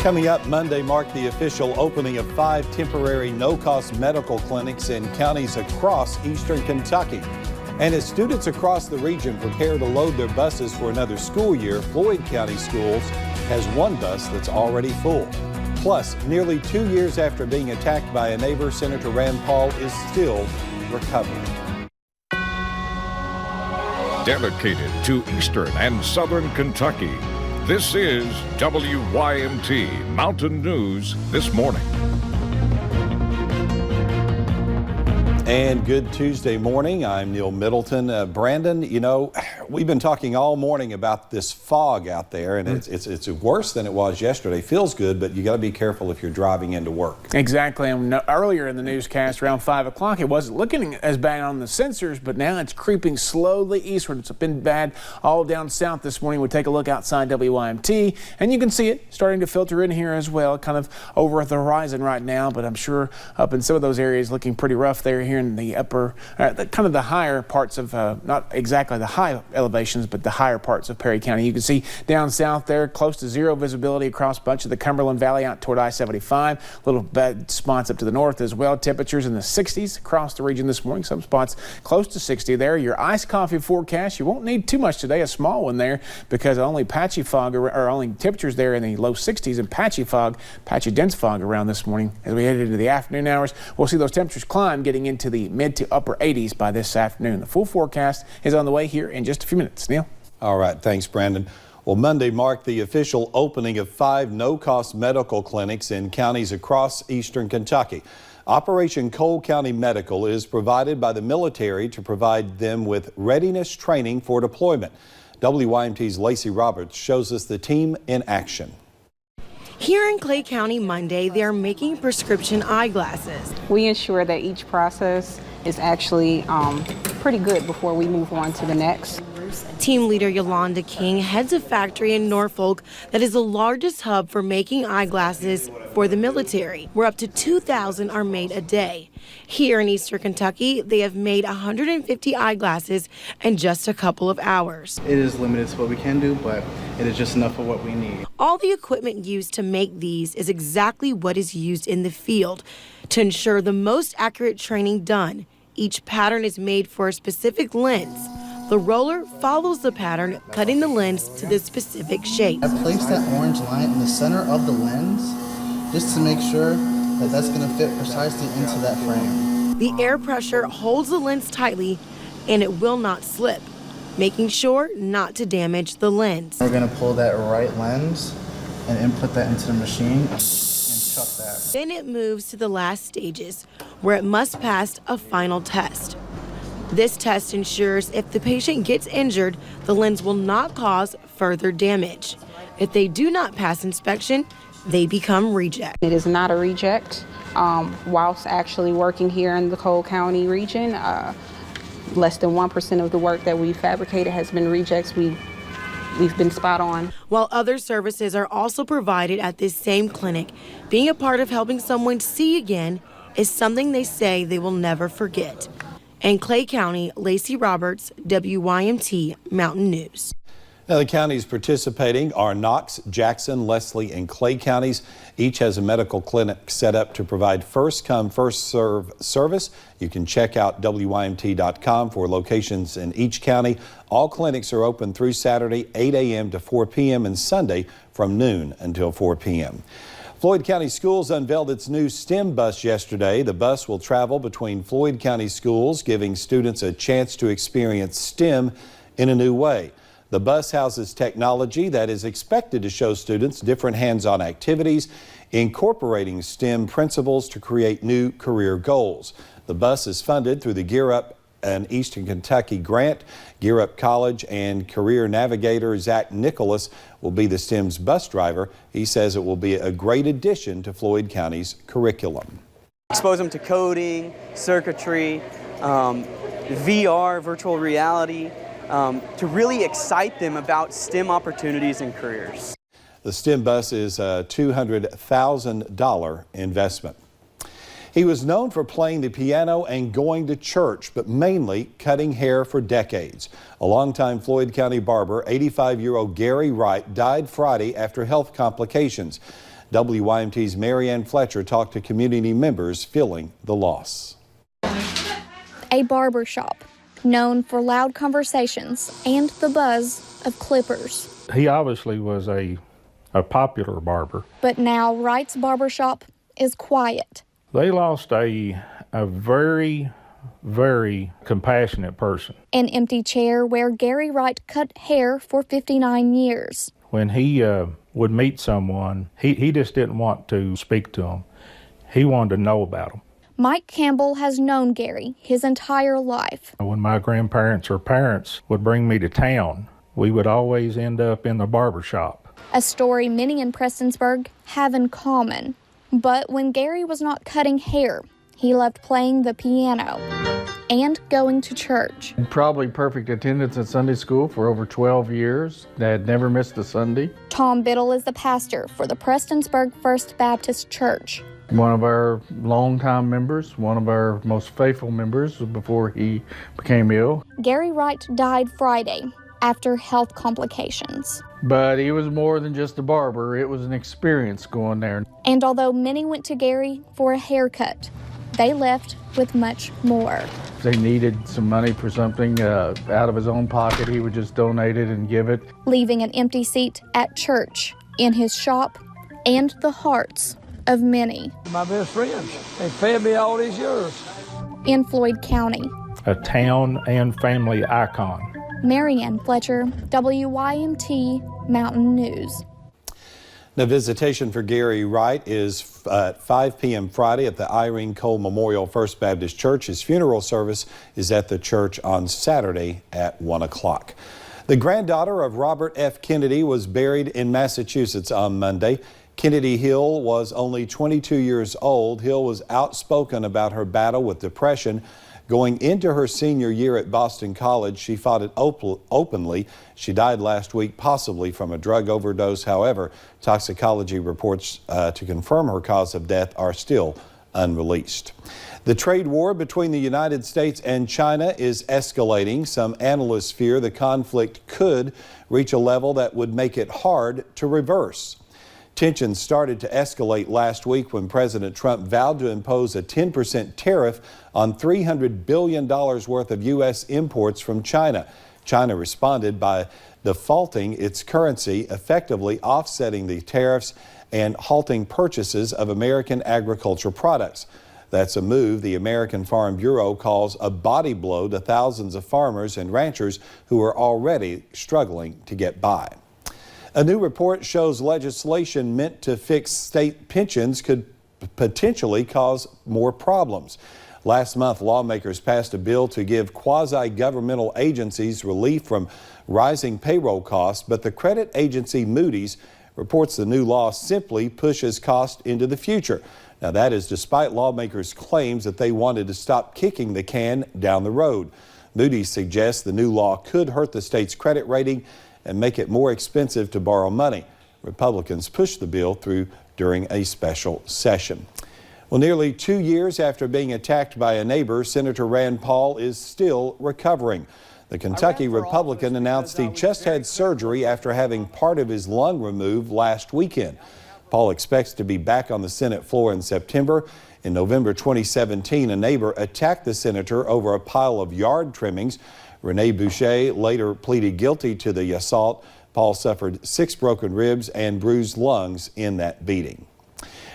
Coming up, Monday marked the official opening of 5 temporary no-cost medical clinics in counties across eastern Kentucky. And as students across the region prepare to load their buses for another school year, Floyd County Schools has one bus that's already full. Plus, nearly 2 years after being attacked by a neighbor, Senator Rand Paul is still recovering. Dedicated to eastern and southern Kentucky, this is WYMT Mountain News This Morning. And good Tuesday morning. I'm Neil Middleton. Brandon, you know, we've been talking all morning about this fog out there, and it's worse than it was yesterday. Feels good, but you got to be careful if you're driving into work. Exactly. And earlier in the newscast, around 5 o'clock, it wasn't looking as bad on the sensors, but now it's creeping slowly eastward. It's been bad all down south this morning. We'll take a look outside WYMT, and you can see it starting to filter in here as well, kind of over the horizon right now, but I'm sure up in some of those areas looking pretty rough there here in the upper, kind of the higher parts of, not exactly the high elevations, but the higher parts of Perry County. You can see down south there, close to zero visibility across much of the Cumberland Valley out toward I-75. Little bad spots up to the north as well. Temperatures in the 60s across the region this morning. Some spots close to 60 there. Your iced coffee forecast, you won't need too much today, a small one there, because only patchy fog, or only temperatures there in the low 60s and patchy fog, patchy dense fog around this morning. As we head into the afternoon hours, we'll see those temperatures climb, getting into the mid to upper 80s by this afternoon. The full forecast is on the way here in just a few minutes. Neil? All right. Thanks, Brandon. Well, Monday marked the official opening of 5 no-cost medical clinics in counties across eastern Kentucky. Operation Cole County Medical is provided by the military to provide them with readiness training for deployment. WYMT's Lacey Roberts shows us the team in action. Here in Clay County Monday, they are making prescription eyeglasses. We ensure that each process is actually pretty good before we move on to the next. Team leader Yolanda King heads a factory in Norfolk that is the largest hub for making eyeglasses for the military, where up to 2,000 are made a day. Here in eastern Kentucky, they have made 150 eyeglasses in just a couple of hours. It is limited to what we can do, but it is just enough for what we need. All the equipment used to make these is exactly what is used in the field to ensure the most accurate training done. Each pattern is made for a specific lens. The roller follows the pattern, cutting the lens to the specific shape. I placed that orange line in the center of the lens just to make sure that that's going to fit precisely into that frame. The air pressure holds the lens tightly and it will not slip, making sure not to damage the lens. We're going to pull that right lens and input that into the machine and chuck that. Then it moves to the last stages, where it must pass a final test. This test ensures if the patient gets injured, the lens will not cause further damage. If they do not pass inspection, they become reject. It is not a reject. Whilst actually working here in the Cole County region, less than 1% of the work that we've fabricated has been rejects. We've been spot on. While other services are also provided at this same clinic, being a part of helping someone see again is something they say they will never forget. In Clay County, Lacey Roberts, WYMT Mountain News. Now, the counties participating are Knox, Jackson, Leslie, and Clay counties. Each has a medical clinic set up to provide first-come, first-serve service. You can check out WYMT.com for locations in each county. All clinics are open through Saturday, 8 a.m. to 4 p.m. and Sunday from noon until 4 p.m. Floyd County Schools unveiled its new STEM bus yesterday. The bus will travel between Floyd County schools, giving students a chance to experience STEM in a new way. The bus houses technology that is expected to show students different hands-on activities, incorporating STEM principles to create new career goals. The bus is funded through the Gear Up an Eastern Kentucky grant. Gear Up College and career navigator Zach Nicholas will be the STEM's bus driver. He says it will be a great addition to Floyd County's curriculum. Expose them to coding, circuitry, VR, virtual reality, to really excite them about STEM opportunities and careers. The STEM bus is a $200,000 investment. He was known for playing the piano and going to church, but mainly cutting hair for decades. A longtime Floyd County barber, 85-year-old Gary Wright, died Friday after health complications. WYMT's Marianne Fletcher talked to community members feeling the loss. A barber shop known for loud conversations and the buzz of clippers. He obviously was a popular barber. But now Wright's barbershop is quiet. They lost a very, very compassionate person. An empty chair where Gary Wright cut hair for 59 years. When he would meet someone, he just didn't want to speak to them. He wanted to know about them. Mike Campbell has known Gary his entire life. When my grandparents or parents would bring me to town, we would always end up in the barber shop. A story many in Prestonsburg have in common. But when Gary was not cutting hair, he loved playing the piano and going to church. Probably perfect attendance at Sunday school for over 12 years. Had never missed a Sunday. Tom Biddle is the pastor for the Prestonsburg First Baptist Church. One of our longtime members, one of our most faithful members before he became ill. Gary Wright died Friday after health complications. But he was more than just a barber. It was an experience going there. And although many went to Gary for a haircut, they left with much more. If they needed some money for something out of his own pocket, he would just donate it and give it. Leaving an empty seat at church, in his shop, and the hearts of many. My best friends. They fed me all these years. In Floyd County. A town and family icon. Marianne Fletcher, WYMT Mountain News. Now, visitation for Gary Wright is at 5 p.m. Friday at the Irene Cole Memorial First Baptist Church. His funeral service is at the church on Saturday at 1 o'clock. The granddaughter of Robert F. Kennedy was buried in Massachusetts on Monday. Kennedy Hill was only 22 years old. Hill was outspoken about her battle with depression. Going into her senior year at Boston College, she fought it openly. She died last week, possibly from a drug overdose. However, toxicology reports to confirm her cause of death are still unreleased. The trade war between the United States and China is escalating. Some analysts fear the conflict could reach a level that would make it hard to reverse. Tensions started to escalate last week when President Trump vowed to impose a 10% tariff on $300 billion worth of U.S. imports from China. China responded by defaulting its currency, effectively offsetting the tariffs and halting purchases of American agricultural products. That's a move the American Farm Bureau calls a body blow to thousands of farmers and ranchers who are already struggling to get by. A new report shows legislation meant to fix state pensions could potentially cause more problems. Last month, lawmakers passed a bill to give quasi-governmental agencies relief from rising payroll costs, but the credit agency Moody's reports the new law simply pushes costs into the future. Now, that is despite lawmakers' claims that they wanted to stop kicking the can down the road. Moody's suggests the new law could hurt the state's credit rating and make it more expensive to borrow money. Republicans pushed the bill through during a special session. Well, nearly 2 years after being attacked by a neighbor, Senator Rand Paul is still recovering. The Kentucky Republican announced he just had surgery after having part of his lung removed last weekend. Paul expects to be back on the Senate floor in September. In November 2017, a neighbor attacked the senator over a pile of yard trimmings. Rene Boucher later pleaded guilty to the assault. Paul suffered 6 broken ribs and bruised lungs in that beating.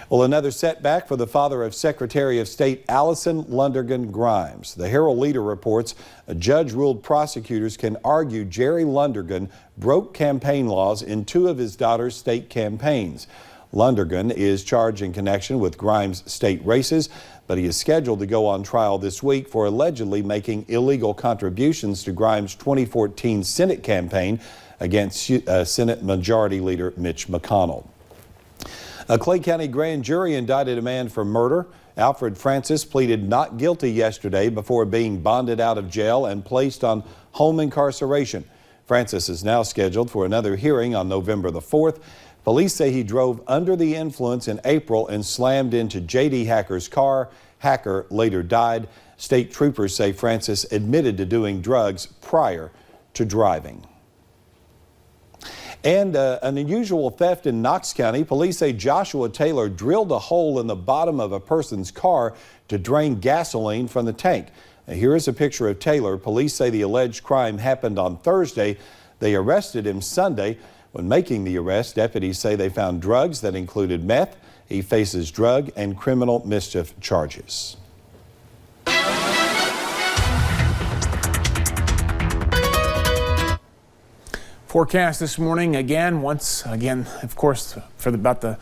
Well, another setback for the father of Secretary of State Allison Lundergan Grimes. The Herald Leader reports a judge ruled prosecutors can argue Jerry Lundergan broke campaign laws in 2 of his daughter's state campaigns. Lundergan is charged in connection with Grimes' state races, but he is scheduled to go on trial this week for allegedly making illegal contributions to Grimes' 2014 Senate campaign against Senate Majority Leader Mitch McConnell. A Clay County grand jury indicted a man for murder. Alfred Francis pleaded not guilty yesterday before being bonded out of jail and placed on home incarceration. Francis is now scheduled for another hearing on November the 4th. Police say he drove under the influence in April and slammed into J.D. Hacker's car. Hacker later died. State troopers say Francis admitted to doing drugs prior to driving. And an unusual theft in Knox County. Police say Joshua Taylor drilled a hole in the bottom of a person's car to drain gasoline from the tank. Now, here is a picture of Taylor. Police say the alleged crime happened on Thursday. They arrested him Sunday. When making the arrest, deputies say they found drugs that included meth. He faces drug and criminal mischief charges. Forecast this morning once again, of course, for about the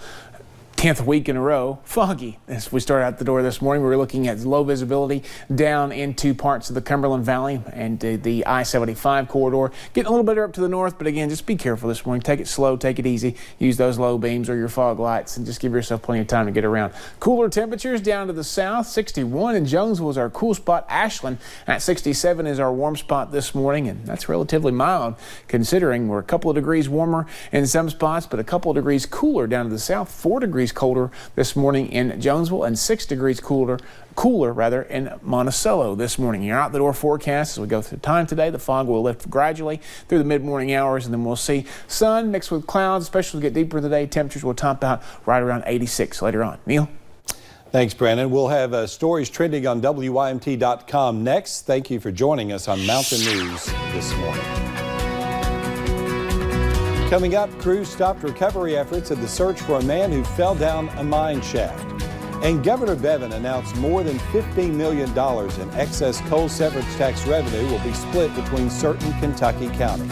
10th week in a row, foggy. As we start out the door this morning, we were looking at low visibility down into parts of the Cumberland Valley and the I-75 corridor. Getting a little better up to the north, but again, just be careful this morning. Take it slow, take it easy. Use those low beams or your fog lights and just give yourself plenty of time to get around. Cooler temperatures down to the south. 61 in Jonesville is our cool spot. Ashland at 67 is our warm spot this morning, and that's relatively mild considering we're a couple of degrees warmer in some spots, but a couple of degrees cooler down to the south. 4 degrees colder this morning in Jonesville and 6 degrees cooler in Monticello this morning. Your out the door forecast as we go through time today. The fog will lift gradually through the mid-morning hours, and then we'll see sun mixed with clouds, especially as we get deeper today. Temperatures will top out right around 86 later on. Neil? Thanks, Brandon. We'll have stories trending on WYMT.com next. Thank you for joining us on Mountain News this morning. Coming up, crews stopped recovery efforts in the search for a man who fell down a mine shaft. And Governor Bevin announced more than $15 million in excess coal severance tax revenue will be split between certain Kentucky counties.